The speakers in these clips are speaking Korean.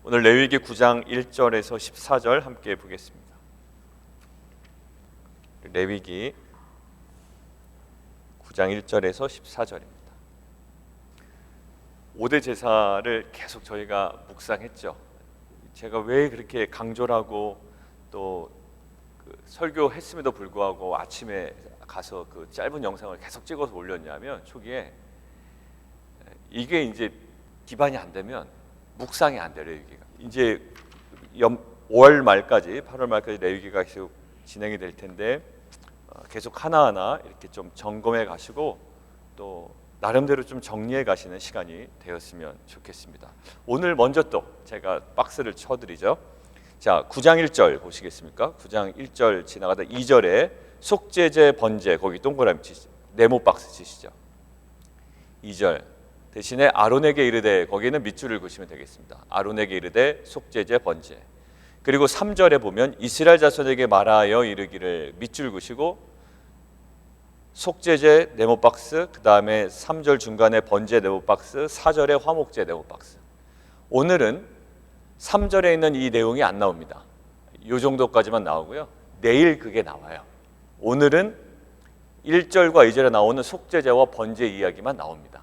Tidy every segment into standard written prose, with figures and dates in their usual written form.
오늘 레위기 9장 1절에서 14절 함께 보겠습니다. 레위기 9장 1절에서 14절입니다. 5대 제사를 계속 저희가 묵상했죠. 제가 왜 그렇게 강조를 하고 또 설교했음에도 불구하고 아침에 가서 그 짧은 영상을 계속 찍어서 올렸냐면, 초기에 이게 이제 기반이 안 되면 묵상이 안 돼요. 레위기가 이제 5월 말까지 8월 말까지 레위기가 계속 진행이 될 텐데, 계속 하나하나 이렇게 좀 점검해 가시고 또 나름대로 좀 정리해 가시는 시간이 되었으면 좋겠습니다. 오늘 먼저 또 제가 박스를 쳐드리죠. 자, 9장 1절 보시겠습니까? 9장 1절 지나가다 2절에 속죄제 번제, 거기 동그라미 치시죠. 네모 박스 치시죠. 2절 대신에 아론에게 이르되, 거기는 밑줄을 그으시면 되겠습니다. 아론에게 이르되 속죄제 번제. 그리고 3절에 보면 이스라엘 자손에게 말하여 이르기를, 밑줄 그으시고 속죄제 네모 박스, 그 다음에 3절 중간에 번제 네모 박스, 4절에 화목제 네모 박스. 오늘은 3절에 있는 이 내용이 안 나옵니다. 이 정도까지만 나오고요. 내일 그게 나와요. 오늘은 1절과 2절에 나오는 속죄제와 번제 이야기만 나옵니다.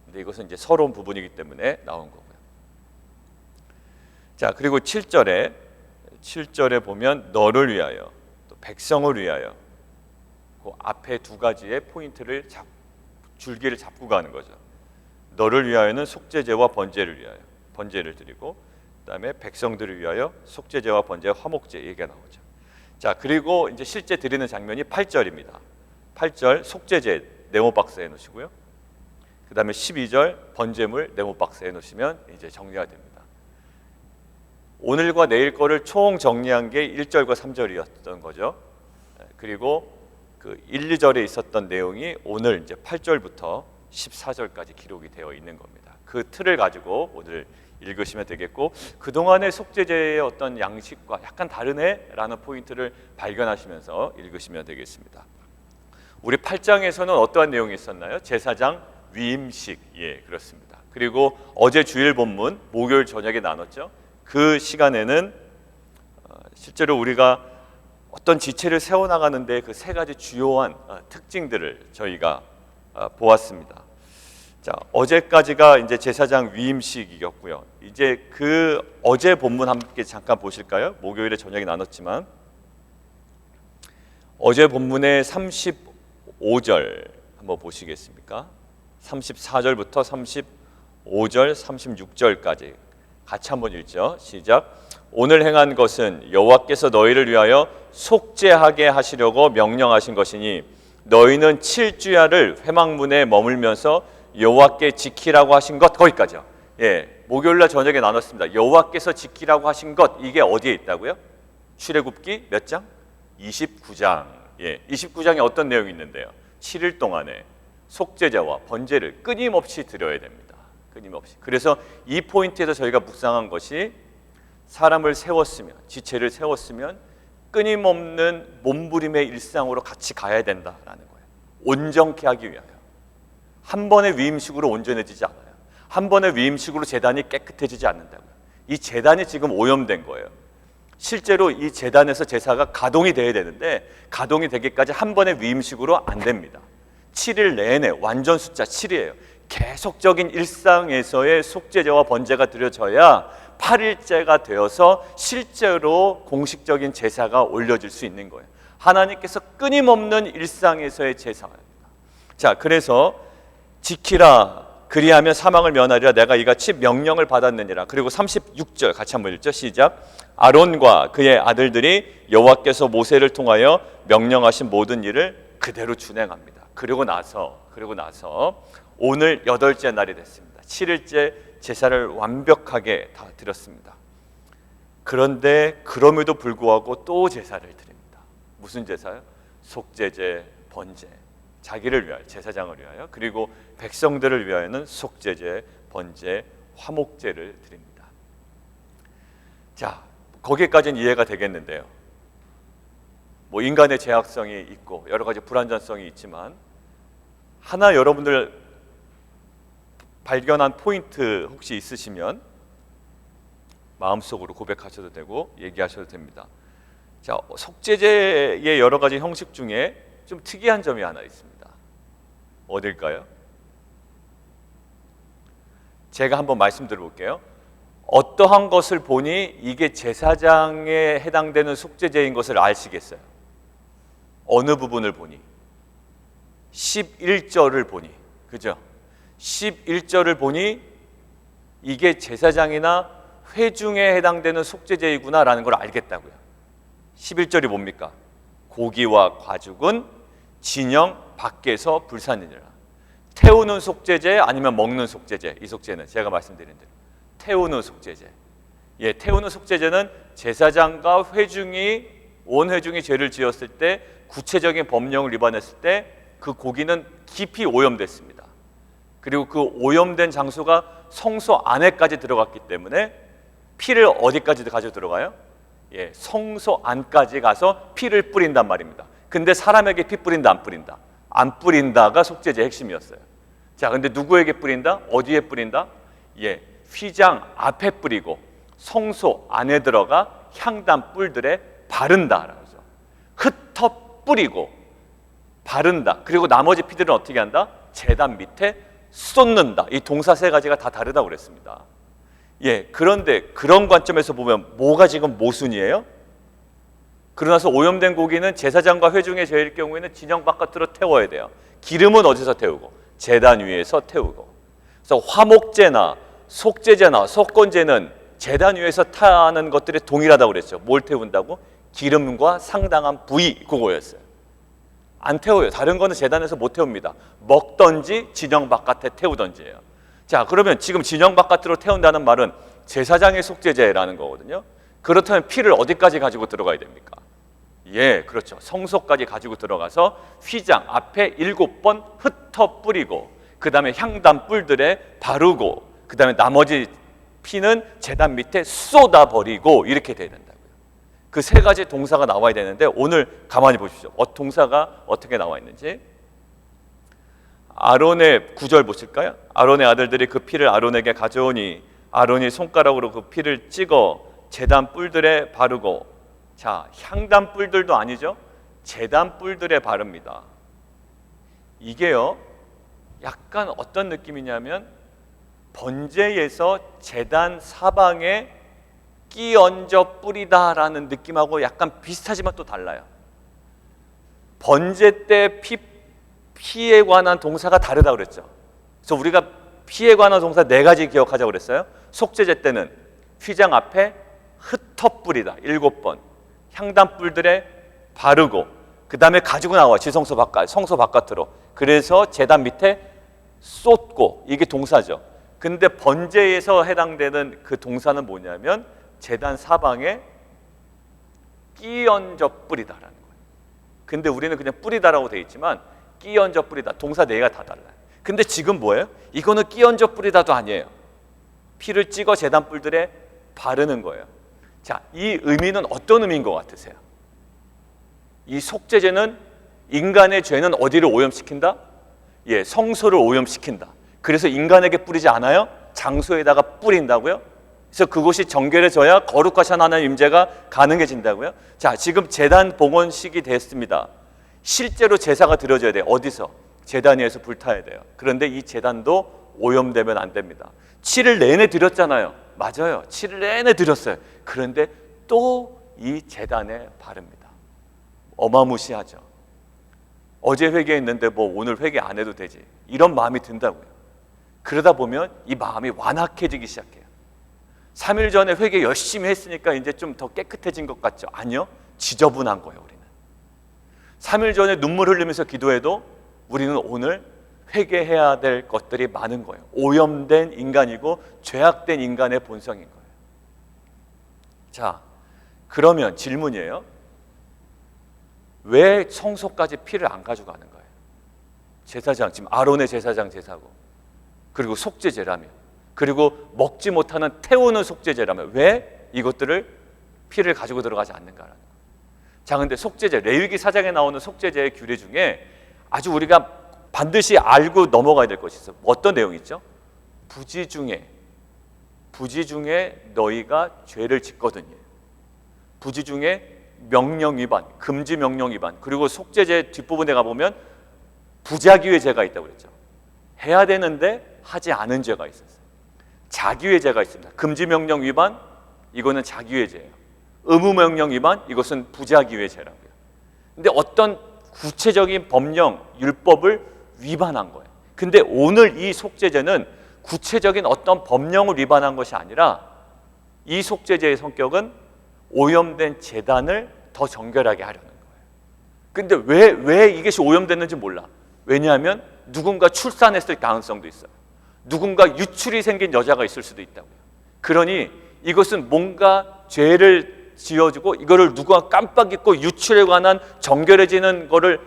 근데 이것은 이제 서러운 부분이기 때문에 나온 거고요. 자, 그리고 7절에 보면 너를 위하여, 또 백성을 위하여, 그 앞에 두 가지의 포인트를 줄기를 잡고 가는 거죠. 너를 위하여는 속죄제와 번제를 드리고, 그다음에 백성들을 위하여 속죄제와 번제, 화목제 얘기가 나오죠. 자, 그리고 이제 실제 드리는 장면이 8절입니다. 8절 속죄제 네모 박스에 놓으시고요. 그다음에 12절 번제물 네모 박스에 놓으시면 이제 정리가 됩니다. 오늘과 내일 거를 총 정리한 게 1절과 3절이었던 거죠. 그리고 그 1, 2절에 있었던 내용이 오늘 이제 8절부터 14절까지 기록이 되어 있는 겁니다. 그 틀을 가지고 오늘 읽으시면 되겠고, 그동안의 속죄제의 어떤 양식과 약간 다르네라는 포인트를 발견하시면서 읽으시면 되겠습니다. 우리 8장에서는 어떠한 내용이 있었나요? 제사장 위임식, 예, 그렇습니다. 그리고 어제 주일 본문 목요일 저녁에 나눴죠. 그 시간에는 실제로 우리가 어떤 지체를 세워나가는데 그 세 가지 주요한 특징들을 저희가 보았습니다. 자, 어제까지가 이제 제사장 위임식이었고요. 이제 그 어제 본문 함께 잠깐 보실까요? 목요일에 저녁에 나눴지만 어제 본문의 35절 한번 보시겠습니까? 34절부터 35절, 36절까지 같이 한번 읽죠. 시작. 오늘 행한 것은 여호와께서 너희를 위하여 속죄하게 하시려고 명령하신 것이니 너희는 7주야를 회막문에 머물면서 여호와께 지키라고 하신 것, 거기까지요. 예, 목요일날 저녁에 나눴습니다. 여호와께서 지키라고 하신 것, 이게 어디에 있다고요? 출애굽기 몇 장? 29장. 예, 29장에 어떤 내용이 있는데요? 7일 동안에 속죄제와 번제를 끊임없이 드려야 됩니다. 끊임없이. 그래서 이 포인트에서 저희가 묵상한 것이, 사람을 세웠으면, 지체를 세웠으면 끊임없는 몸부림의 일상으로 같이 가야 된다라는 거예요. 온전케 하기 위하여. 한 번의 위임식으로 온전해지지 않아요. 한 번의 위임식으로 제단이 깨끗해지지 않는다고요. 이 제단이 지금 오염된 거예요. 실제로 이 제단에서 제사가 가동이 돼야 되는데 가동이 되기까지 한 번의 위임식으로 안 됩니다. 7일 내내, 완전 숫자 7이에요. 계속적인 일상에서의 속죄제와 번제가 드려져야 8일째가 되어서 실제로 공식적인 제사가 올려질 수 있는 거예요. 하나님께서 끊임없는 일상에서의 제사입니다. 자, 그래서 지키라, 그리하면 사망을 면하리라, 내가 이같이 명령을 받았느니라. 그리고 36절 같이 한번 읽죠. 시작. 아론과 그의 아들들이 여호와께서 모세를 통하여 명령하신 모든 일을 그대로 준행합니다. 그리고 나서 오늘 8째 날이 됐습니다. 7일째 제사를 완벽하게 다 드렸습니다. 그런데 그럼에도 불구하고 또 제사를 드립니다. 무슨 제사요? 속죄제, 번제. 자기를 위하여, 제사장을 위하여, 그리고 백성들을 위하여는 속죄제, 번제, 화목제를 드립니다. 자, 거기까지는 이해가 되겠는데요. 뭐 인간의 제약성이 있고 여러 가지 불완전성이 있지만, 하나 여러분들 발견한 포인트 혹시 있으시면, 마음속으로 고백하셔도 되고 얘기하셔도 됩니다. 자, 속죄제의 여러 가지 형식 중에 좀 특이한 점이 하나 있습니다. 어딜까요? 제가 한번 말씀드려 볼게요. 어떠한 것을 보니 이게 제사장에 해당되는 속죄제인 것을 아시겠어요? 어느 부분을 보니? 11절을 보니, 그죠? 11절을 보니 이게 제사장이나 회중에 해당되는 속죄제이구나라는 걸 알겠다고요. 11절이 뭡니까? 고기와 과죽은 진영 밖에서 불사느니라. 태우는 속죄제 아니면 먹는 속죄제, 이 속죄는 제가 말씀드린 대로 태우는 속죄제. 예, 태우는 속죄제는 제사장과 회중이 온 회중이 죄를 지었을 때 구체적인 법령을 위반했을 때 그 고기는 깊이 오염됐습니다. 그리고 그 오염된 장소가 성소 안에까지 들어갔기 때문에 피를 어디까지 가지고 들어가요? 예, 성소 안까지 가서 피를 뿌린단 말입니다. 근데 사람에게 피 뿌린다, 안 뿌린다? 안 뿌린다가 속죄제의 핵심이었어요. 자, 근데 누구에게 뿌린다? 어디에 뿌린다? 예, 휘장 앞에 뿌리고 성소 안에 들어가 향단 뿔들에 바른다라고 하죠. 흩어 뿌리고 바른다. 그리고 나머지 피들은 어떻게 한다? 제단 밑에 쏟는다. 이 동사 세 가지가 다 다르다고 그랬습니다. 예, 그런데 그런 관점에서 보면 뭐가 지금 모순이에요? 그러나서 오염된 고기는 제사장과 회중의 죄일 경우에는 진영 바깥으로 태워야 돼요. 기름은 어디서 태우고? 제단 위에서 태우고. 그래서 화목제나 속죄제나 속건제는 제단 위에서 타는 것들이 동일하다고 그랬죠. 뭘 태운다고? 기름과 상당한 부위, 그거였어요. 안 태워요. 다른 거는 제단에서 못 태웁니다. 먹던지 진영 바깥에 태우던지예요. 자, 그러면 지금 진영 바깥으로 태운다는 말은 제사장의 속죄제라는 거거든요. 그렇다면 피를 어디까지 가지고 들어가야 됩니까? 예, 그렇죠. 성소까지 가지고 들어가서 휘장 앞에 7번 흩어 뿌리고 그 다음에 향단 뿔들에 바르고 그 다음에 나머지 피는 제단 밑에 쏟아버리고 이렇게 돼야 된다고요. 그 세 가지 동사가 나와야 되는데 오늘 가만히 보십시오. 동사가 어떻게 나와 있는지. 아론의 9절 보실까요? 아론의 아들들이 그 피를 아론에게 가져오니 아론이 손가락으로 그 피를 찍어 제단 뿔들에 바르고, 자, 향단 뿔들도 아니죠. 제단 뿔들에 바릅니다. 이게요, 약간 어떤 느낌이냐면 번제에서 제단 사방에 끼얹어 뿌리다라는 느낌하고 약간 비슷하지만 또 달라요. 번제 때 피에 관한 동사가 다르다고 그랬죠. 그래서 우리가 피에 관한 동사 4가지 기억하자고 그랬어요. 속죄제 때는 휘장 앞에 흩어 뿌리다 7번, 향단 뿔들에 바르고 그 다음에 가지고 나와 지성소 바깥, 성소 바깥으로. 그래서 제단 밑에 쏟고, 이게 동사죠. 근데 번제에서 해당되는 그 동사는 뭐냐면 제단 사방에 끼얹어 뿌리다라는 거예요. 근데 우리는 그냥 뿌리다라고 돼 있지만 끼얹어 뿌리다, 동사 4개가 다 달라요. 근데 지금 뭐예요? 이거는 끼얹어 뿌리다도 아니에요. 피를 찍어 제단 뿔들에 바르는 거예요. 자, 이 의미는 어떤 의미인 것 같으세요? 이 속죄제는 인간의 죄는 어디를 오염시킨다? 예, 성소를 오염시킨다. 그래서 인간에게 뿌리지 않아요? 장소에다가 뿌린다고요? 그래서 그곳이 정결해져야 거룩하신 하나님 임재가 가능해진다고요? 자, 지금 제단 봉헌식이 됐습니다. 실제로 제사가 드려져야 돼요. 어디서? 제단 위에서 불타야 돼요. 그런데 이 제단도 오염되면 안 됩니다. 7일 내내 드렸잖아요. 맞아요. 7일 내내 드렸어요. 그런데 또 이 제단에 바릅니다. 어마무시하죠. 어제 회개했는데 뭐 오늘 회개 안 해도 되지, 이런 마음이 든다고요. 그러다 보면 이 마음이 완악해지기 시작해요. 3일 전에 회개 열심히 했으니까 이제 좀 더 깨끗해진 것 같죠? 아니요, 지저분한 거예요. 우리는 3일 전에 눈물 흘리면서 기도해도 우리는 오늘 회개해야 될 것들이 많은 거예요. 오염된 인간이고 죄악된 인간의 본성인 거예요. 자, 그러면 질문이에요. 왜 성소까지 피를 안 가져가는 거예요? 제사장, 지금 아론의 제사장 제사고, 그리고 속죄제라며, 그리고 먹지 못하는 태우는 속죄제라며, 왜 이것들을 피를 가지고 들어가지 않는가라는 거예요. 자, 근데 속죄제, 레위기 4장에 나오는 속죄제의 규례 중에 아주 우리가 반드시 알고 넘어가야 될 것이 있어요. 어떤 내용이 있죠? 부지 중에 부지 중에 너희가 죄를 짓거든요. 부지 중에 명령 위반, 금지 명령 위반, 그리고 속죄제 뒷부분에 가보면 부자기의 죄가 있다고 그랬죠. 해야 되는데 하지 않은 죄가 있었어요. 자기의 죄가 있습니다. 금지 명령 위반, 이거는 자기의 죄예요. 의무 명령 위반, 이것은 부자기의 죄라고요. 근데 어떤 구체적인 법령, 율법을 위반한 거예요. 근데 오늘 이 속죄제는 구체적인 어떤 법령을 위반한 것이 아니라 이 속죄제의 성격은 오염된 제단을 더 정결하게 하려는 거예요. 근데 왜 이것이 오염됐는지 몰라. 왜냐하면 누군가 출산했을 가능성도 있어요. 누군가 유출이 생긴 여자가 있을 수도 있다고요. 그러니 이것은 뭔가 죄를 지어주고 이거를 누가 깜빡 잊고 유출에 관한 정결해지는 거를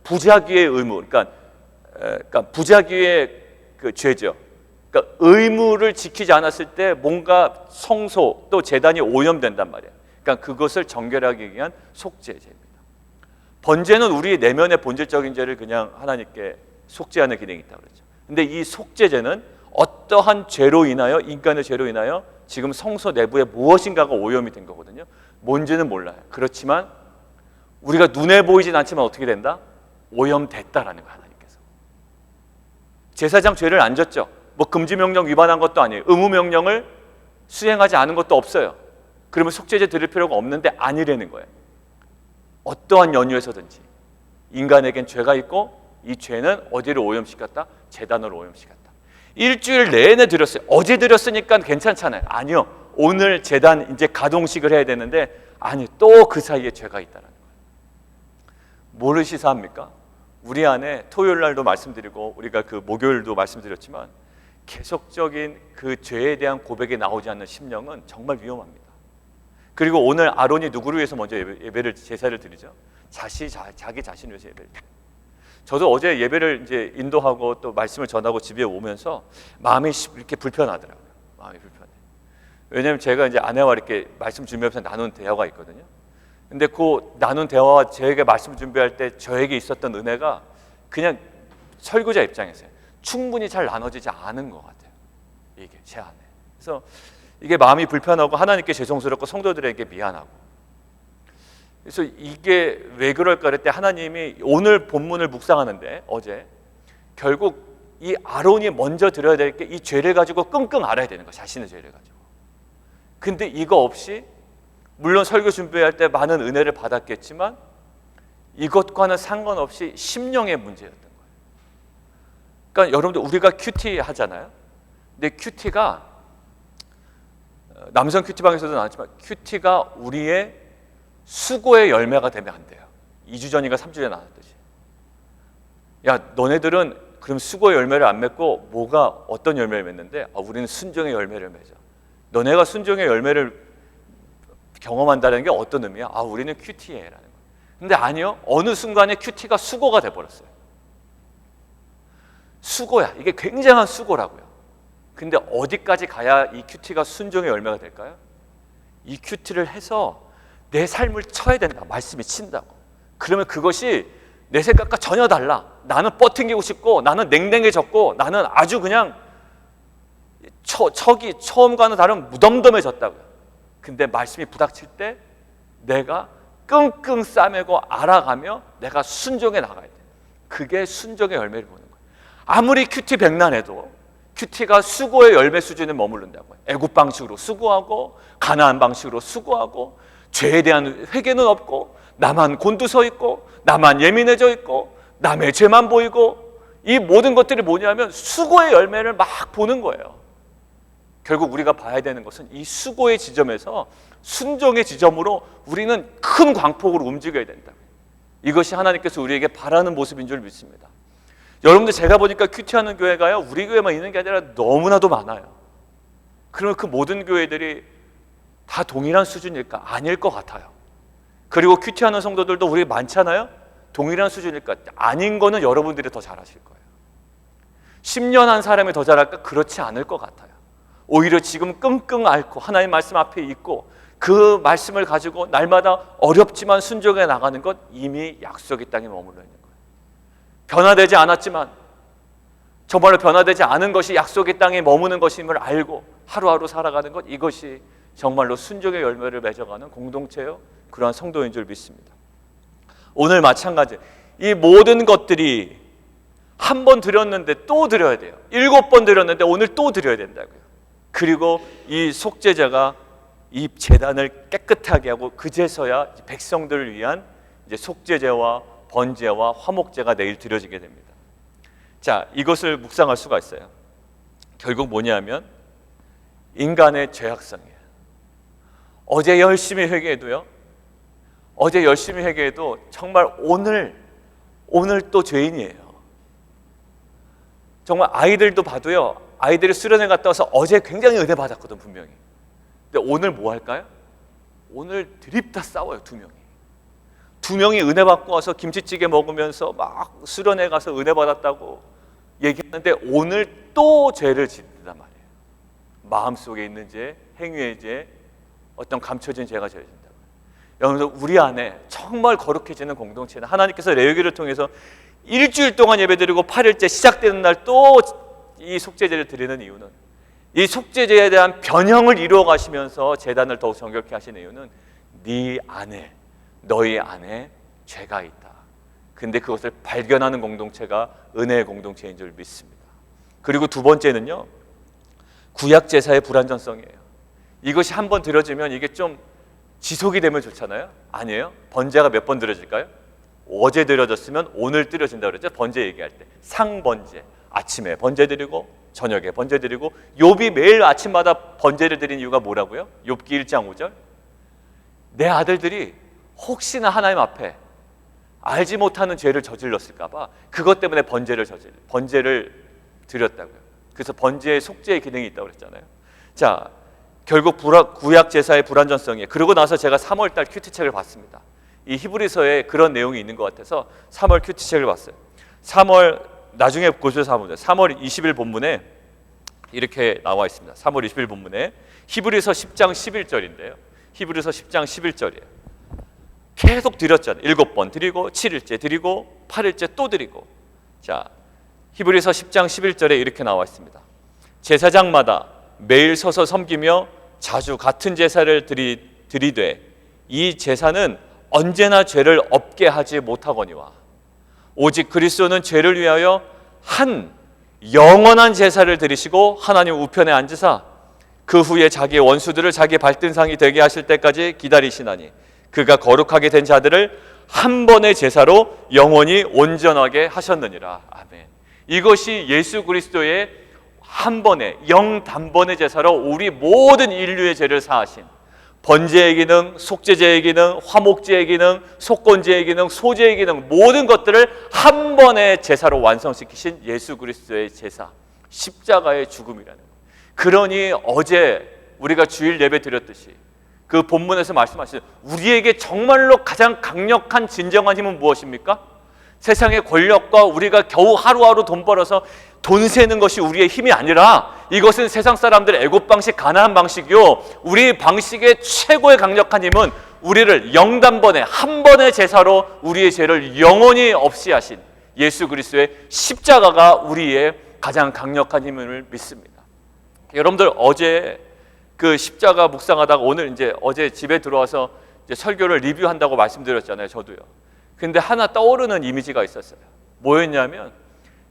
부자기의 의무, 그러니까 부자기의 그 죄죠. 그러니까 의무를 지키지 않았을 때 뭔가 성소 또 제단이 오염된단 말이에요. 그러니까 그것을 정결하기 위한 속죄제입니다. 번제는 우리 내면의 본질적인 죄를 그냥 하나님께 속죄하는 기능이 있다고 그러죠. 근데 이 속죄제는 어떠한 죄로 인하여, 인간의 죄로 인하여 지금 성소 내부에 무엇인가가 오염이 된 거거든요. 뭔지는 몰라요. 그렇지만 우리가 눈에 보이진 않지만 어떻게 된다? 오염됐다라는 거예요. 하나님께서 제사장 죄를 안 졌죠. 뭐 금지명령 위반한 것도 아니에요. 의무명령을 수행하지 않은 것도 없어요. 그러면 속죄제 드릴 필요가 없는데 아니라는 거예요. 어떠한 연유에서든지 인간에겐 죄가 있고 이 죄는 어디를 오염시켰다? 제단을 오염시켰다. 일주일 내내 드렸어요. 어제 드렸으니까 괜찮잖아요. 아니요. 오늘 제단 이제 가동식을 해야 되는데 아니, 또 그 사이에 죄가 있다는 거예요. 뭐를 시사합니까? 우리 안에 토요일 날도 말씀드리고 우리가 그 목요일도 말씀드렸지만 계속적인 그 죄에 대한 고백이 나오지 않는 심령은 정말 위험합니다. 그리고 오늘 아론이 누구를 위해서 먼저 예배를 제사를 드리죠? 자기 자신을 위해서 예배를 드려요. 저도 어제 예배를 이제 인도하고 또 말씀을 전하고 집에 오면서 마음이 이렇게 불편하더라고요. 마음이 불편해. 왜냐하면 제가 이제 아내와 이렇게 말씀 준비하면서 나눈 대화가 있거든요. 근데 그 나눈 대화와 저에게 말씀 준비할 때 저에게 있었던 은혜가 그냥 설교자 입장에서요. 충분히 잘 나눠지지 않은 것 같아요. 이게 제 안에. 그래서 이게 마음이 불편하고 하나님께 죄송스럽고 성도들에게 미안하고. 그래서 이게 왜 그럴까 그랬더니 하나님이 오늘 본문을 묵상하는데 어제 결국 이 아론이 먼저 드려야 될 게 이 죄를 가지고 끙끙 앓아야 되는 거예요. 자신의 죄를 가지고. 근데 이거 없이 물론 설교 준비할 때 많은 은혜를 받았겠지만 이것과는 상관없이 심령의 문제였던 거예요. 그러니까 여러분들 우리가 큐티 하잖아요. 근데 큐티가 남성 큐티방에서도 나왔지만 큐티가 우리의 수고의 열매가 되면 안 돼요. 2주 전인가 3주 전에 나왔듯이. 야, 너네들은 그럼 수고의 열매를 안 맺고 뭐가 어떤 열매를 맺는데 우리는 순종의 열매를 맺어. 너네가 순종의 열매를 경험한다는 게 어떤 의미야? 우리는 큐티해라는 거예요. 근데 아니요. 어느 순간에 큐티가 수고가 돼버렸어요. 수고야. 이게 굉장한 수고라고요. 근데 어디까지 가야 이 큐티가 순종의 열매가 될까요? 이 큐티를 해서 내 삶을 쳐야 된다. 말씀이 친다고. 그러면 그것이 내 생각과 전혀 달라. 나는 뻗팅기고 싶고 나는 냉랭해졌고 나는 아주 그냥 척이 처음과는 다른 무덤덤해졌다고요. 근데 말씀이 부닥칠 때 내가 끙끙 싸매고 알아가며 내가 순종해 나가야 돼. 그게 순종의 열매를 보는 거예요. 아무리 큐티 백난해도 큐티가 수고의 열매 수준에 머무른다고요. 애굽 방식으로 수고하고 가나안 방식으로 수고하고 죄에 대한 회개는 없고 나만 곤두서 있고 나만 예민해져 있고 남의 죄만 보이고 이 모든 것들이 뭐냐면 수고의 열매를 막 보는 거예요. 결국 우리가 봐야 되는 것은 이 수고의 지점에서 순종의 지점으로 우리는 큰 광폭으로 움직여야 된다. 이것이 하나님께서 우리에게 바라는 모습인 줄 믿습니다. 여러분들 제가 보니까 큐티하는 교회가요 우리 교회만 있는 게 아니라 너무나도 많아요. 그러면 그 모든 교회들이 다 동일한 수준일까? 아닐 것 같아요. 그리고 큐티하는 성도들도 우리 많잖아요. 동일한 수준일까? 아닌 거는 여러분들이 더 잘하실 거예요. 10년 한 사람이 더 잘할까? 그렇지 않을 것 같아요. 오히려 지금 끙끙 앓고 하나님 말씀 앞에 있고 그 말씀을 가지고 날마다 어렵지만 순종해 나가는 것 이미 약속의 땅에 머물러 있는 거예요. 변화되지 않았지만 정말로 변화되지 않은 것이 약속의 땅에 머무는 것임을 알고 하루하루 살아가는 것, 이것이 정말로 순종의 열매를 맺어가는 공동체요, 그러한 성도인 줄 믿습니다. 오늘 마찬가지, 이 모든 것들이 한 번 드렸는데 또 드려야 돼요. 7번 드렸는데 오늘 또 드려야 된다고요. 그리고 이 속죄제가 이 제단을 깨끗하게 하고 그제서야 백성들을 위한 이제 속죄제와 번제와 화목제가 내일 드려지게 됩니다. 자, 이것을 묵상할 수가 있어요. 결국 뭐냐면 인간의 죄악성이에요. 어제 열심히 회개해도요, 어제 열심히 회개해도 정말 오늘 또 죄인이에요. 정말 아이들도 봐도요, 아이들이 수련회 갔다 와서 어제 굉장히 은혜 받았거든, 분명히. 근데 오늘 뭐 할까요? 오늘 드립다 싸워요, 두 명이 은혜 받고 와서 김치찌개 먹으면서 막 수련회 가서 은혜 받았다고 얘기했는데 오늘 또 죄를 짓는단 말이에요. 마음속에 있는 죄, 행위의 죄, 어떤 감춰진 죄가 저해진다고요. 여러분들, 우리 안에 정말 거룩해지는 공동체는 하나님께서 레위기를 통해서 일주일 동안 예배드리고 8일째 시작되는 날 또 이 속죄제를 드리는 이유는, 이 속죄제에 대한 변형을 이루어 가시면서 제단을 더욱 정결케 하시는 이유는 네 안에, 너희 안에 죄가 있다. 근데 그것을 발견하는 공동체가 은혜의 공동체인 줄 믿습니다. 그리고 두 번째는요, 구약 제사의 불완전성이에요. 이것이 한 번 드려지면 이게 좀 지속이 되면 좋잖아요. 아니에요. 번제가 몇 번 드려질까요? 어제 드려졌으면 오늘 드려진다고 그랬죠. 번제 얘기할 때 상번제, 아침에 번제 드리고 저녁에 번제 드리고. 욥이 매일 아침마다 번제를 드린 이유가 뭐라고요? 욥기 1장 5절, 내 아들들이 혹시나 하나님 앞에 알지 못하는 죄를 저질렀을까 봐 그것 때문에 번제를 드렸다고요. 그래서 번제의 속죄의 기능이 있다고 그랬잖아요. 자, 결국 구약 제사의 불완전성이에요. 그러고 나서 제가 3월달 큐티책을 봤습니다. 이 히브리서에 그런 내용이 있는 것 같아서 3월 큐티책을 봤어요. 3월, 나중에 보셔서 한번 보세요. 3월 20일 본문에 이렇게 나와 있습니다. 3월 20일 본문에 히브리서 10장 11절인데요. 히브리서 10장 11절이에요. 계속 드렸잖아요. 7번 드리고 7일째 드리고 8일째 또 드리고. 자, 히브리서 10장 11절에 이렇게 나와 있습니다. 제사장마다 매일 서서 섬기며 자주 같은 제사를 드리되 이 제사는 언제나 죄를 없게 하지 못하거니와 오직 그리스도는 죄를 위하여 한 영원한 제사를 드리시고 하나님 우편에 앉으사 그 후에 자기의 원수들을 자기 발등상이 되게 하실 때까지 기다리시나니 그가 거룩하게 된 자들을 한 번의 제사로 영원히 온전하게 하셨느니라. 아멘. 이것이 예수 그리스도의 한 번의 영단번의 제사로 우리 모든 인류의 죄를 사하신, 번제의 기능, 속죄제의 기능, 화목제의 기능, 속건제의 기능, 소제의 기능, 모든 것들을 한 번의 제사로 완성시키신 예수 그리스도의 제사, 십자가의 죽음이라는 거예요. 그러니 어제 우리가 주일 예배 드렸듯이 그 본문에서 말씀하신 우리에게 정말로 가장 강력한 진정한 힘은 무엇입니까? 세상의 권력과 우리가 겨우 하루하루 돈 벌어서 돈 세는 것이 우리의 힘이 아니라 이것은 세상 사람들의 애국 방식, 가나안 방식이요, 우리 방식의 최고의 강력한 힘은 우리를 영단번에 한 번의 제사로 우리의 죄를 영원히 없이 하신 예수 그리스도의 십자가가 우리의 가장 강력한 힘을 믿습니다. 여러분들, 어제 그 십자가 묵상하다가 오늘 이제 어제 집에 들어와서 이제 설교를 리뷰한다고 말씀드렸잖아요. 저도요. 근데 하나 떠오르는 이미지가 있었어요. 뭐였냐면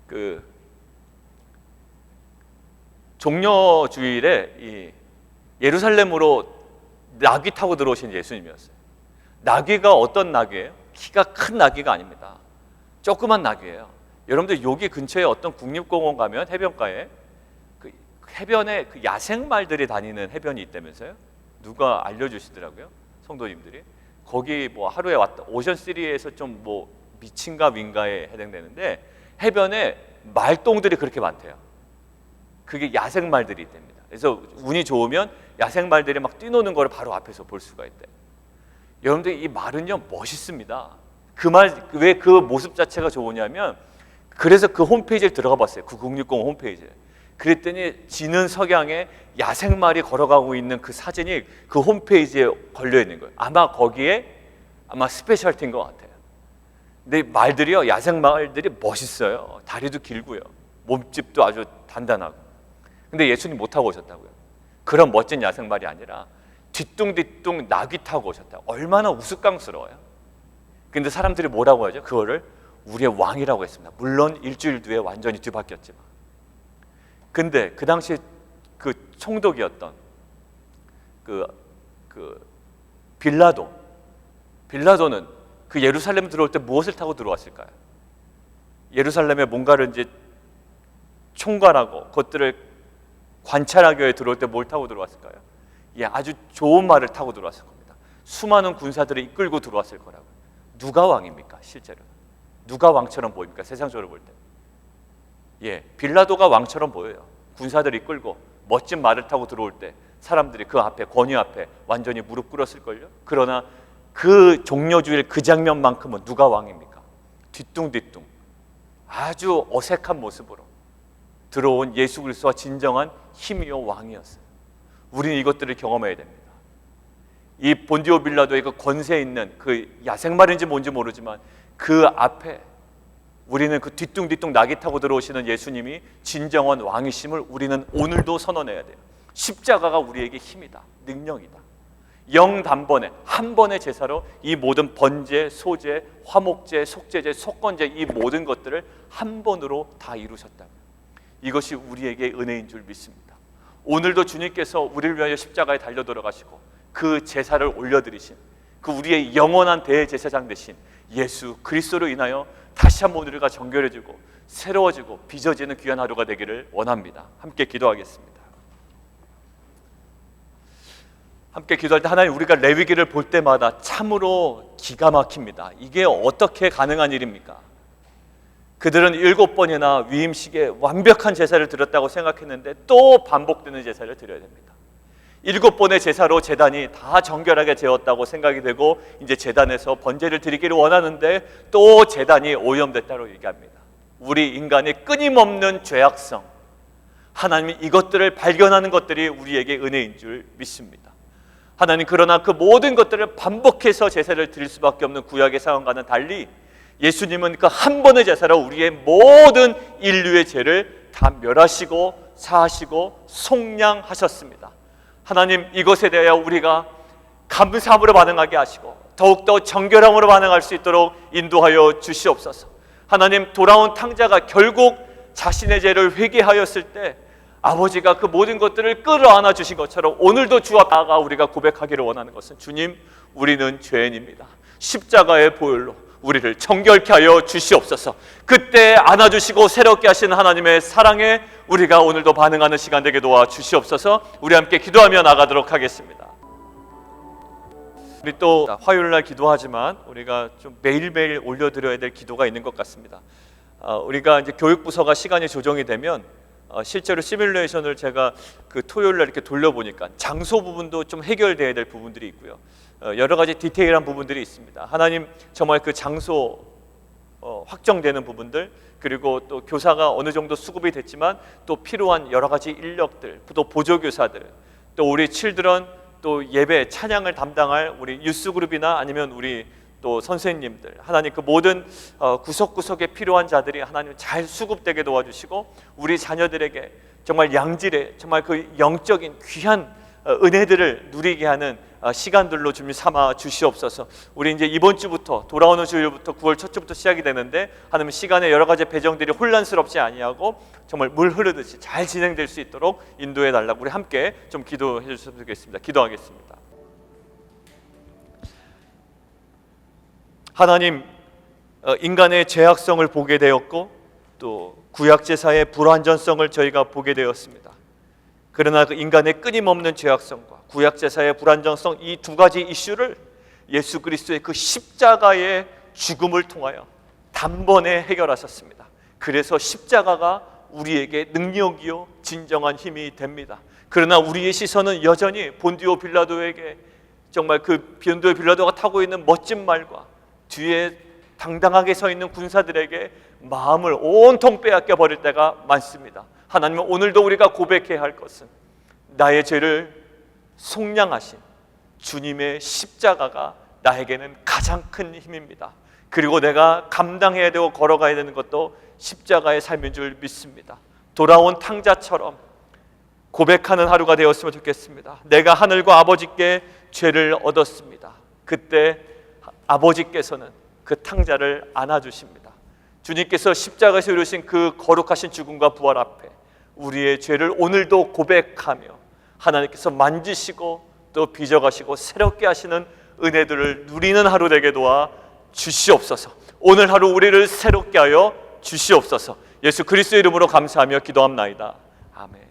그 종려주일에 이 예루살렘으로 나귀 타고 들어오신 예수님이었어요. 나귀가 어떤 나귀예요? 키가 큰 나귀가 아닙니다. 조그만 나귀예요. 여러분들 여기 근처에 어떤 국립공원 가면 해변가에 그 해변에 그 야생말들이 다니는 해변이 있다면서요? 누가 알려주시더라고요. 성도님들이. 거기 뭐 하루에 왔다 오션3에서 좀 뭐 미친가 윈가에 해당되는데 해변에 말똥들이 그렇게 많대요. 그게 야생말들이 있답니다. 그래서 운이 좋으면 야생말들이 막 뛰노는 걸 바로 앞에서 볼 수가 있대요. 여러분들, 이 말은요 멋있습니다. 그 말, 왜 그 모습 자체가 좋으냐면, 그래서 그 홈페이지에 들어가 봤어요. 그 국립공원 홈페이지에. 그랬더니 지는 석양에 야생말이 걸어가고 있는 그 사진이 그 홈페이지에 걸려 있는 거예요. 아마 거기에 스페셜티인 것 같아요. 근데 말들이요, 야생말들이 멋있어요. 다리도 길고요, 몸집도 아주 단단하고. 근데 예수님 못 타고 오셨다고요. 그런 멋진 야생말이 아니라 뒤뚱뒤뚱 나귀 타고 오셨다. 얼마나 우스꽝스러워요. 근데 사람들이 뭐라고 하죠? 그거를 우리의 왕이라고 했습니다. 물론 일주일 뒤에 완전히 뒤바뀌었지만. 근데 그 당시 그 총독이었던 빌라도는 그 예루살렘 들어올 때 무엇을 타고 들어왔을까요? 예루살렘에 뭔가를 이제 총괄하고 그것들을 관찰하기 위해 들어올 때 뭘 타고 들어왔을까요? 예, 아주 좋은 말을 타고 들어왔을 겁니다. 수많은 군사들을 이끌고 들어왔을 거라고요. 누가 왕입니까? 실제로 누가 왕처럼 보입니까? 세상적으로 볼 때. 예, 빌라도가 왕처럼 보여요. 군사들을 이끌고 멋진 말을 타고 들어올 때 사람들이 그 앞에, 권위 앞에 완전히 무릎 꿇었을걸요. 그러나 그 종려주일 그 장면만큼은 누가 왕입니까? 뒤뚱뒤뚱 아주 어색한 모습으로 들어온 예수 그리스도가 진정한 힘이요 왕이었어요. 우리는 이것들을 경험해야 됩니다. 이 본디오 빌라도의 그 권세 있는 그 야생말인지 뭔지 모르지만 그 앞에 우리는 그 뒤뚱뒤뚱 나귀 타고 들어오시는 예수님이 진정한 왕이심을 우리는 오늘도 선언해야 돼요. 십자가가 우리에게 힘이다, 능력이다. 영단번에 한 번의 제사로 이 모든 번제, 소제, 화목제, 속제제, 속건제 이 모든 것들을 한 번으로 다 이루셨다면 이것이 우리에게 은혜인 줄 믿습니다. 오늘도 주님께서 우리를 위하여 십자가에 달려 들어가시고 그 제사를 올려드리신 그 우리의 영원한 대제사장 되신 예수 그리스도로 인하여 다시 한번 우리가 정결해지고 새로워지고 빚어지는 귀한 하루가 되기를 원합니다. 함께 기도하겠습니다. 함께 기도할 때 하나님, 우리가 레위기를 볼 때마다 참으로 기가 막힙니다. 이게 어떻게 가능한 일입니까? 그들은 7번이나 위임식에 완벽한 제사를 드렸다고 생각했는데 또 반복되는 제사를 드려야 됩니다. 7번의 제사로 제단이 다 정결하게 되었다고 생각이 되고 이제 제단에서 번제를 드리기를 원하는데 또 제단이 오염됐다고 얘기합니다. 우리 인간의 끊임없는 죄악성, 하나님이 이것들을 발견하는 것들이 우리에게 은혜인 줄 믿습니다. 하나님, 그러나 그 모든 것들을 반복해서 제사를 드릴 수밖에 없는 구약의 상황과는 달리 예수님은 그 한 번의 제사로 우리의 모든 인류의 죄를 다 멸하시고 사하시고 속량하셨습니다. 하나님, 이것에 대하여 우리가 감사함으로 반응하게 하시고 더욱더 정결함으로 반응할 수 있도록 인도하여 주시옵소서. 하나님, 돌아온 탕자가 결국 자신의 죄를 회개하였을 때 아버지가 그 모든 것들을 끌어안아 주신 것처럼 오늘도 주 앞에 나아가 우리가 고백하기를 원하는 것은, 주님, 우리는 죄인입니다. 십자가의 보혈로 우리를 정결케 하여 주시옵소서. 그때 안아주시고 새롭게 하시는 하나님의 사랑에 우리가 오늘도 반응하는 시간 되게 도와 주시옵소서. 우리 함께 기도하며 나가도록 하겠습니다. 우리 또 화요일날 기도하지만 우리가 좀 매일매일 올려드려야 될 기도가 있는 것 같습니다. 우리가 이제 교육부서가 시간이 조정이 되면 실제로 시뮬레이션을 제가 그 토요일날 이렇게 돌려보니까 장소 부분도 좀 해결돼야 될 부분들이 있고요. 여러 가지 디테일한 부분들이 있습니다. 하나님, 정말 그 장소 확정되는 부분들, 그리고 또 교사가 어느 정도 수급이 됐지만 또 필요한 여러 가지 인력들, 또 보조교사들, 또 우리 칠드런, 또 예배 찬양을 담당할 우리 유스그룹이나 아니면 우리 또 선생님들, 하나님 그 모든 구석구석에 필요한 자들이 하나님 잘 수급되게 도와주시고 우리 자녀들에게 정말 양질의 정말 그 영적인 귀한 은혜들을 누리게 하는 시간들로 좀 삼아 주시옵소서. 우리 이제 이번 주부터, 돌아오는 주일부터 9월 첫 주부터 시작이 되는데 하나님, 시간에 여러 가지 배정들이 혼란스럽지 아니하고 정말 물 흐르듯이 잘 진행될 수 있도록 인도해 달라고 우리 함께 좀 기도해 주셨으면 좋겠습니다. 기도하겠습니다. 하나님, 인간의 죄악성을 보게 되었고 또 구약제사의 불완전성을 저희가 보게 되었습니다. 그러나 그 인간의 끊임없는 죄악성과 구약제사의 불완전성, 이 두 가지 이슈를 예수 그리스도의 그 십자가의 죽음을 통하여 단번에 해결하셨습니다. 그래서 십자가가 우리에게 능력이요 진정한 힘이 됩니다. 그러나 우리의 시선은 여전히 본디오 빌라도에게, 정말 그 본디오 빌라도가 타고 있는 멋진 말과 뒤에 당당하게 서 있는 군사들에게 마음을 온통 빼앗겨 버릴 때가 많습니다. 하나님은 오늘도 우리가 고백해야 할 것은 나의 죄를 속량하신 주님의 십자가가 나에게는 가장 큰 힘입니다. 그리고 내가 감당해야 되고 걸어가야 되는 것도 십자가의 삶인 줄 믿습니다. 돌아온 탕자처럼 고백하는 하루가 되었으면 좋겠습니다. 내가 하늘과 아버지께 죄를 얻었습니다. 그때 아버지께서는 그 탕자를 안아주십니다. 주님께서 십자가에서 이루신 그 거룩하신 죽음과 부활 앞에 우리의 죄를 오늘도 고백하며 하나님께서 만지시고 또 빚어가시고 새롭게 하시는 은혜들을 누리는 하루 되게 도와 주시옵소서. 오늘 하루 우리를 새롭게 하여 주시옵소서. 예수 그리스도의 이름으로 감사하며 기도합나이다. 아멘.